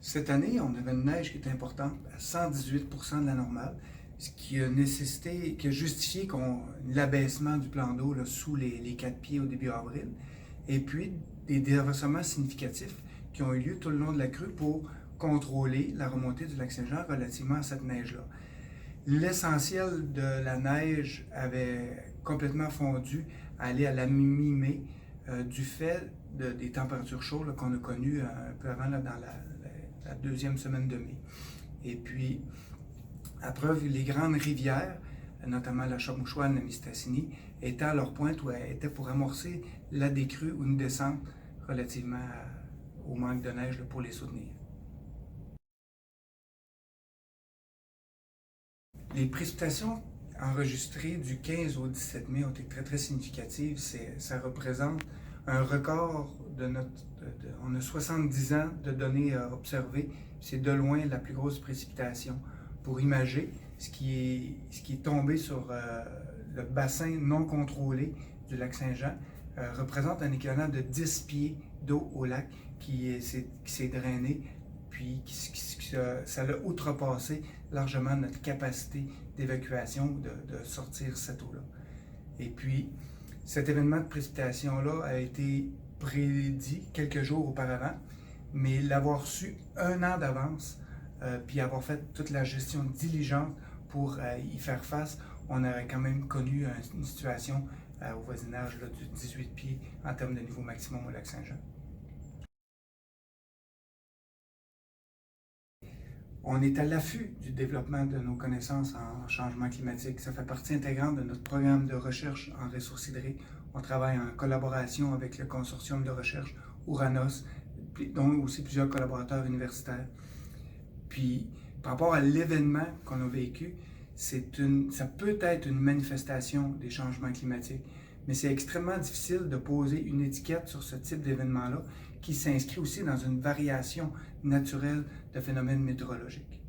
Cette année, on avait une neige qui était importante, à 118% de la normale, ce qui a nécessité, qui a justifié l'abaissement du plan d'eau là, sous les 4 pieds au début avril, et puis des déversements significatifs qui ont eu lieu tout le long de la crue pour contrôler la remontée du lac Saint-Jean relativement à cette neige-là. L'essentiel de la neige avait complètement fondu, aller à la mi-mai, du fait des températures chaudes qu'on a connues un peu avant, là, dans la deuxième semaine de mai. Et puis, à preuve, les grandes rivières, notamment la Chaumochoine, la Mistassini, étaient à leur pointe où elles étaient pour amorcer la décrue ou une descente relativement au manque de neige là, pour les soutenir. Les précipitations enregistrées du 15 au 17 mai ont été très très significatives. Ça représente un record de on a 70 ans de données observées. C'est de loin la plus grosse précipitation. Pour imager, ce qui est tombé sur le bassin non contrôlé du lac Saint-Jean représente un équivalent de 10 pieds d'eau au lac qui s'est drainé, puis ça a outrepassé largement notre capacité d'évacuation, de sortir cette eau-là. Et puis, cet événement de précipitation-là a été prédit quelques jours auparavant, mais l'avoir su un an d'avance, puis avoir fait toute la gestion diligente pour y faire face, on aurait quand même connu une situation au voisinage là, du 18 pieds en termes de niveau maximum au lac Saint-Jean. On est à l'affût du développement de nos connaissances en changement climatique. Ça fait partie intégrante de notre programme de recherche en ressources hydriques. On travaille en collaboration avec le consortium de recherche Ouranos, dont aussi plusieurs collaborateurs universitaires. Puis, par rapport à l'événement qu'on a vécu, ça peut être une manifestation des changements climatiques, mais c'est extrêmement difficile de poser une étiquette sur ce type d'événement-là qui s'inscrit aussi dans une variation naturelle de phénomènes météorologiques.